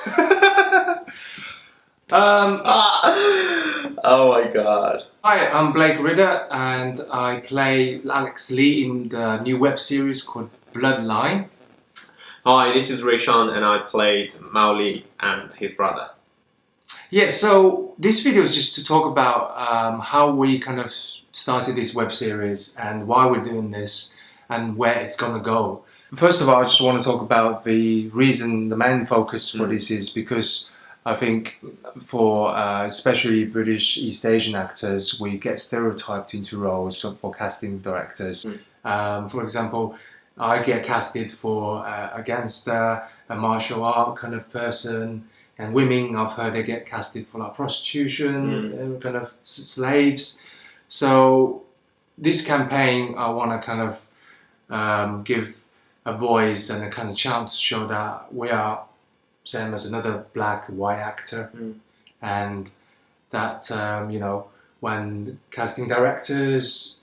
Oh my god. Hi, I'm Blake Ridder and I play Alex Lee in the new web series called BLOODLINE. Hi, this is Rishan and I played Mao Li and his brother. Yeah, so this video is just to talk about how we kind of started this web series and why we're doing this and where it's gonna go. First of all, I just want to talk about the reason, the main focus for this is because I think for especially British East Asian actors, we get stereotyped into roles for casting directors. For example, I get casted for against a martial art kind of person, and women, I've heard they get casted for like prostitution, kind of slaves. So this campaign, I want to kind of give a voice and a kind of chance to show that we are same as another black white actor, and that you know, when casting directors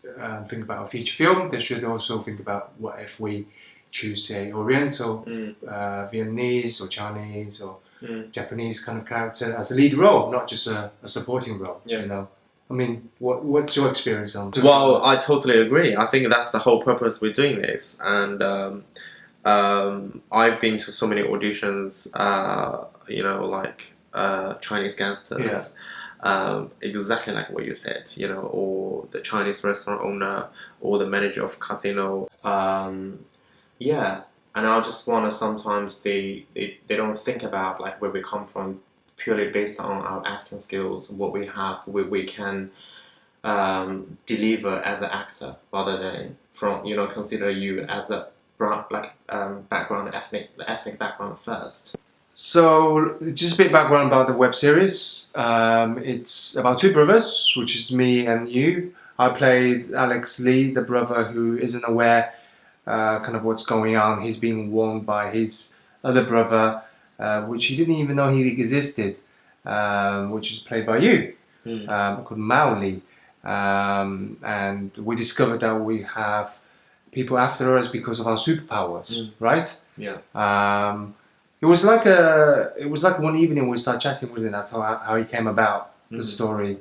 think about a feature film, they should also think about what if we choose a Oriental, Vietnamese or Chinese or Japanese kind of character as a lead role, not just a supporting role. You know, I mean, what's your experience on? Well, I totally agree. I think that's the whole purpose we're doing this, and I've been to so many auditions, you know, like Chinese gangsters, exactly like what you said, you know, or the Chinese restaurant owner, or the manager of casino. Yeah, and I just want to sometimes they don't think about like where we come from purely based on our acting skills, what we have, we can deliver as an actor, rather than from, you know, consider you as a background, ethnic background first. So just a bit background about the web series. It's about two brothers, which is me and you. I played Alex Lee, the brother who isn't aware kind of what's going on. He's being warned by his other brother, which he didn't even know he existed, which is played by you, called Mao Li. And we discovered that we have people after us because of our superpowers, right? Yeah. It was like one evening we started chatting with him. That's how he came about the story.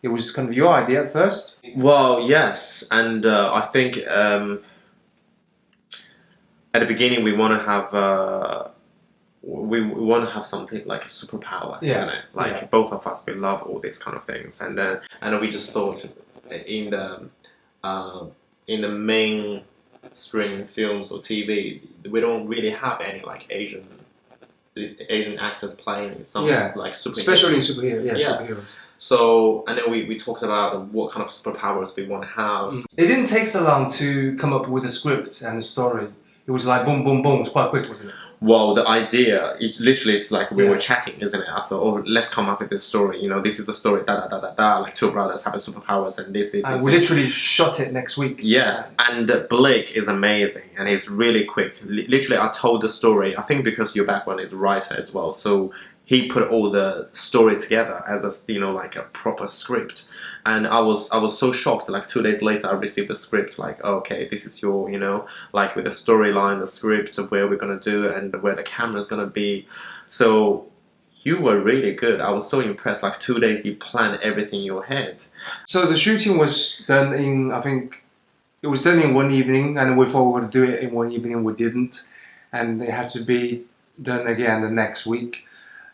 It was kind of your idea at first. Well, yes, and I think at the beginning we want to have we want to have something like a superpower, isn't it? Like both of us, we love all these kind of things, and we just thought in the mainstream films or TV, we don't really have any like Asian actors playing something like superheroes. Especially in superheroes. So, and then we talked about what kind of superpowers we want to have. It didn't take so long to come up with a script and a story. It was like boom, boom, boom. It's quite quick, wasn't it? Well, the idea, it literally is like we were chatting, isn't it? I thought, oh, let's come up with this story. You know, this is the story, like two brothers have superpowers, and this is. And we literally shot it next week. Yeah, and Blake is amazing, and he's really quick. Literally, I told the story. I think because your background is a writer as well, so he put all the story together as a, you know, like a proper script. And I was so shocked. Like 2 days later, I received the script. Like, okay, this is your, you know, like with the storyline, the script of where we're gonna do it and where the camera's gonna be. So you were really good. I was so impressed. Like 2 days, you planned everything in your head. So the shooting was done in, I think, it was done in one evening, and we thought we were going to do it in one evening. We didn't, and it had to be done again the next week.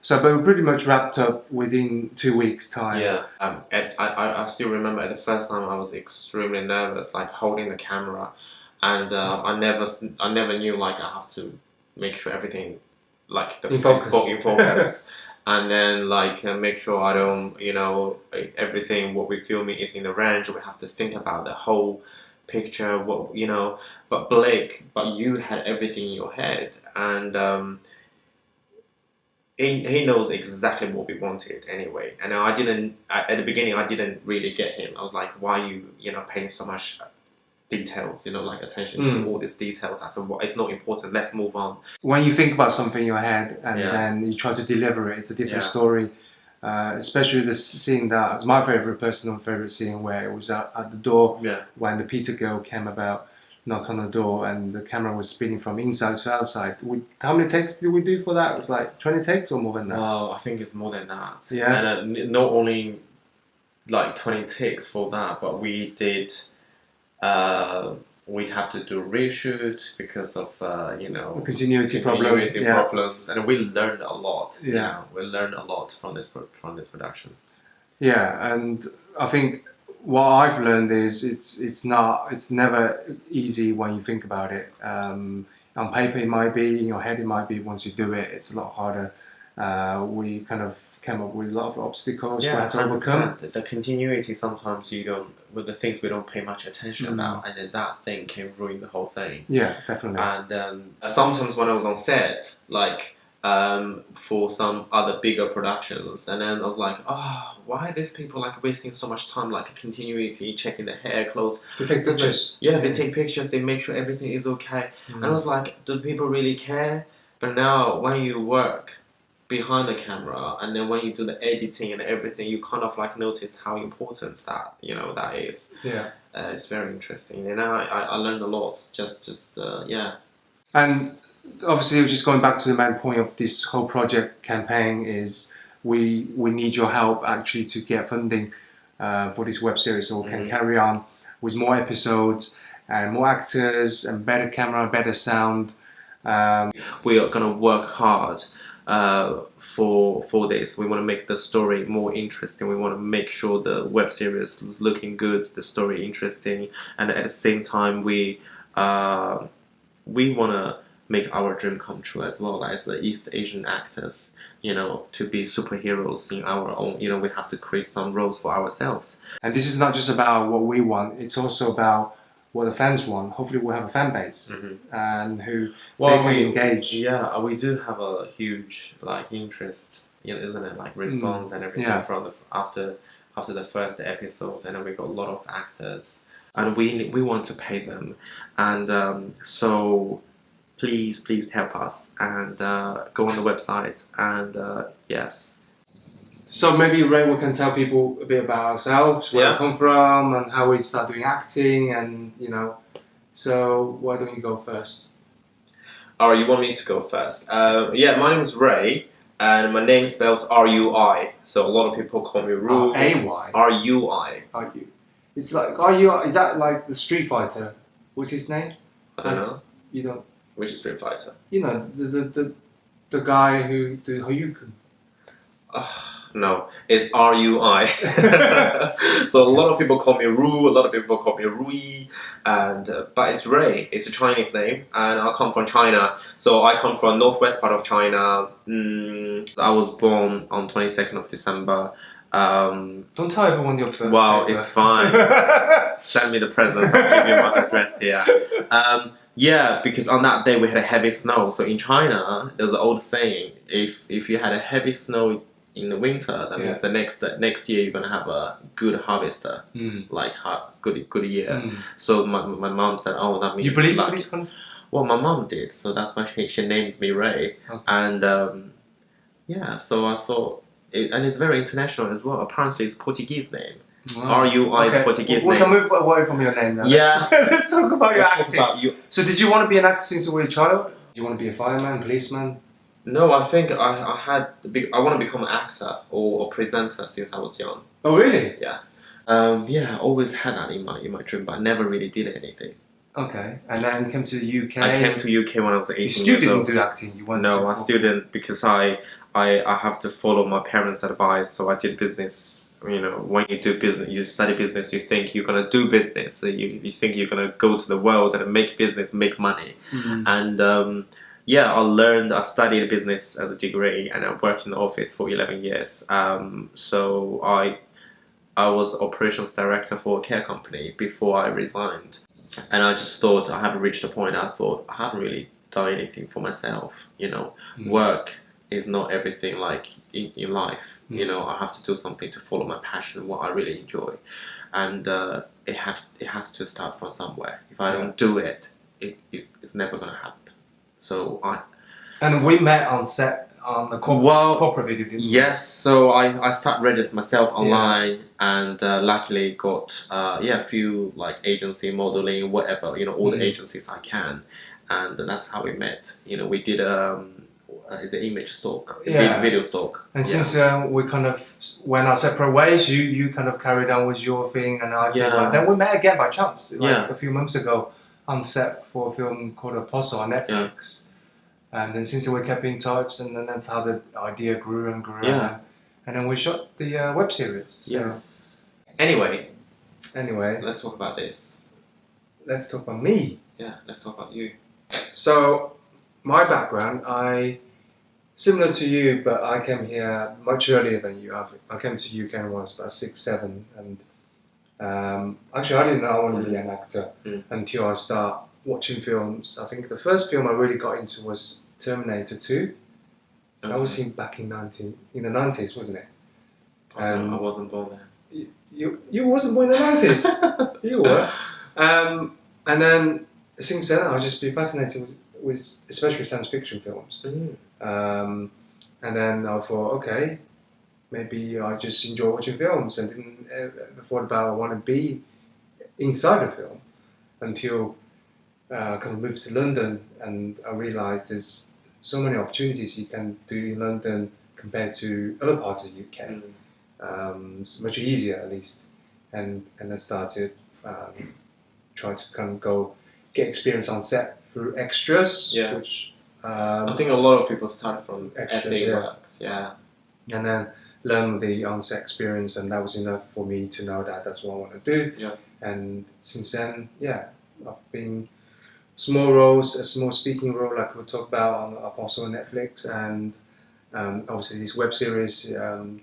So, but we pretty much wrapped up within 2 weeks' time. Yeah, I still remember the first time I was extremely nervous, like holding the camera, and I never knew like I have to make sure everything like in focus, and then like make sure I don't, you know, everything what we're filming is in the range. We have to think about the whole picture, what, you know. But you had everything in your head, and he knows exactly what we wanted anyway. And I didn't, at the beginning, I didn't really get him. I was like, why are you know, paying so much details, you know, like attention to all these details? I said, well, it's not important, let's move on. When you think about something in your head and then you try to deliver it, it's a different story. Especially the scene that was my personal favorite scene, where it was at the door when the Peter girl came about. knock on the door and the camera was spinning from inside to outside. How many takes did we do for that? It was like 20 takes or more than that? Well, I think it's more than that. Yeah. And not only like 20 takes for that, but we did. We have to do reshoot because of Continuity problems, and we learned a lot. Yeah, we learned a lot from this production. Yeah, and I think what I've learned is it's never easy when you think about it. On paper it might be, in your head it might be. Once you do it, it's a lot harder. We kind of came up with a lot of obstacles we had to overcome. The continuity sometimes you don't, with the things we don't pay much attention about, and then that thing can ruin the whole thing. Yeah, definitely. And sometimes when I was on set, like for some other bigger productions, and then I was like, oh, why are these people like wasting so much time, like continuity, checking the hair, clothes? They take pictures. They take pictures, they make sure everything is okay. And I was like, do people really care? But now when you work behind the camera, and then when you do the editing and everything, you kind of like notice how important that that is. Yeah, it's very interesting, and I learned a lot. Yeah. And obviously, just going back to the main point of this whole project campaign is we need your help actually to get funding for this web series, so we can carry on with more episodes and more actors and better camera, better sound. We are gonna work hard for this. We want to make the story more interesting. We want to make sure the web series is looking good, the story interesting, and at the same time we want to make our dream come true as well as the East Asian actors, to be superheroes in our own. We have to create some roles for ourselves. And this is not just about what we want, it's also about what the fans want. Hopefully we'll have a fan base and who they can engage. Yeah, we do have a huge interest, isn't it? Like response and everything from after the first episode, and then we got a lot of actors, and we want to pay them, and so please help us and go on the website and yes. So maybe Ray, we can tell people a bit about ourselves, where we come from, and how we start doing acting, and So why don't you go first? Oh, you want me to go first? Yeah, my name is Ray, and my name spells R-U-I. So a lot of people call me Ru. A-Y. R-U-I. R-U. It's like R-U-I. Is that like the Street Fighter? What's his name? I don't know. You don't. Which Street Fighter? The guy who the Hoyuken. No, it's R-U-I. So a lot of people call me Ru, a lot of people call me Rui, and but it's Ray. It's a Chinese name, and I come from China. So I come from northwest part of China. I was born on 22nd of December. Don't tell everyone your birthday. Well, it's fine. Send me the presents. I'll give you my address here. Yeah, because on that day we had a heavy snow. So in China, there's an old saying: if you had a heavy snow in the winter, that means the next year you're gonna have a good harvester, like good year. So my mom said, "Oh, that means you believe luck." in these kinds? Well, my mom did, so that's why she named me Ray. Okay. And yeah, so I thought, and it's very international as well. Apparently, it's Portuguese name. Wow. R-U-I is Portuguese name. We can move away from your name now. Yeah. Let's talk about your acting. So, did you want to be an actor since you were a child? Did you want to be a fireman, policeman? No, I think I want to become an actor or a presenter since I was young. Oh, really? Yeah. Yeah, I always had that in my dream, but I never really did anything. Okay, and then you came to the UK. I came to UK when I was 18 years old. You still didn't do acting. You went. No, I still didn't because I have to follow my parents' advice. So I did business. When you do business, you study business. You think you're gonna do business. So you think you're gonna go to the world and make business, make money, and. Yeah, I studied business as a degree, and I worked in the office for 11 years. So I was operations director for a care company before I resigned. And I just thought I haven't reached a point. I thought I haven't really done anything for myself. Work is not everything like in life. I have to do something to follow my passion, what I really enjoy. And it has to start from somewhere. If I don't do it, it's never going to happen. So And we met on set on the corporate video, didn't you? Yes, so I started registering myself online and luckily got a few like agency modeling, whatever, all the agencies I can, and that's how we met. We did is it image stock, video stock, and since we kind of went our separate ways, you kind of carried on with your thing, and I did one. Then we met again by chance, like a few months ago, on set for a film called Apostle on Netflix. And then since we kept in touch, and then that's how the idea grew and grew. And then we shot the web series. So. Yes. Anyway, let's talk about this. Let's talk about me. Yeah, let's talk about you. So, my background, similar to you, but I came here much earlier than you. I came to UK when I was about 6, 7, and actually I didn't know I wanted to be an actor until I started watching films. I think the first film I really got into was Terminator 2. That was back in the 90s, wasn't it? I wasn't born then. You wasn't born in the 90s. You were. And then since then I've just been fascinated with especially science fiction films. And then I thought, okay, maybe I just enjoy watching films and didn't ever thought about I want to be inside a film until I kind of moved to London, and I realised there's so many opportunities you can do in London compared to other parts of the UK. It's much easier at least, and I started trying to kind of go get experience on set through extras, which I think a lot of people start from extras, works, and then learn the on-set experience, and that was enough for me to know that that's what I want to do. And since then, I've been small roles, a small speaking role like we'll talk about on Apostle on Netflix, and obviously this web series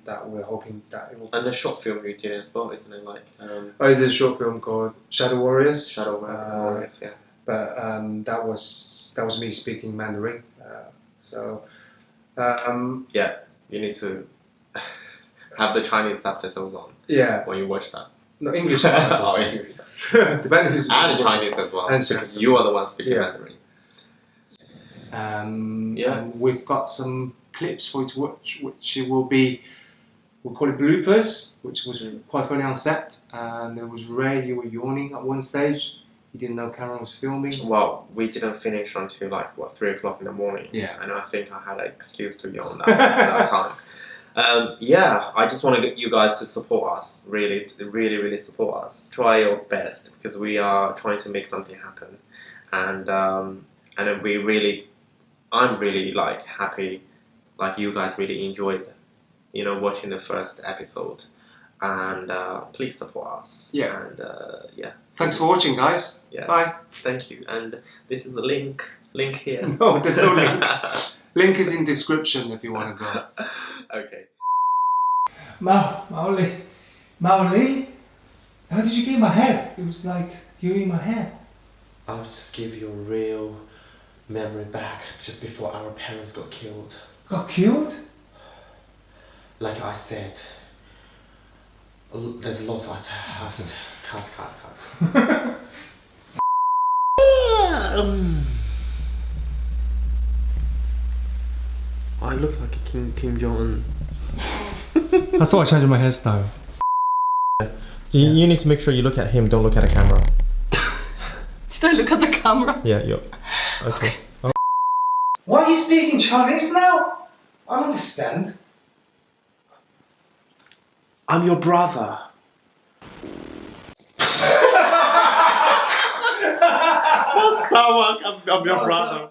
that we're hoping that it will... And the short film you did as well, isn't it? Like there's a short film called Shadow Warriors. Warriors, But that was me speaking Mandarin. You need to have the Chinese subtitles on. When you watch that. No, English subtitles. English subtitles. Depending who's and Chinese as well, because you are the one speaking Mandarin. And we've got some clips for you to watch, which will be, we'll call it bloopers, which was quite funny on set. And there was Ray, you were yawning at one stage. You didn't know Cameron was filming. Well, we didn't finish until 3 o'clock in the morning. And I think I had an excuse to yawn at that time. I just want to get you guys to support us, really support us. Try your best, because we are trying to make something happen, and then I'm really happy, you guys really enjoyed, watching the first episode, and please support us. And thanks for watching, guys. Bye. Thank you. And this is the link here. No, there's no link. Link is in description if you want to go. Okay. Maoli, how did you get in my head? It was like you in my head. I'll just give you a real memory back, just before our parents got killed. Got killed? Like I said, there's a lot I have to cut. I look like a Kim Jong-un. That's why I changed my hairstyle. You need to make sure you look at him, don't look at the camera. Did I look at the camera? Yeah. Okay. Oh. Why are you speaking Chinese now? I don't understand. I'm your brother. What's that one? I'm your brother.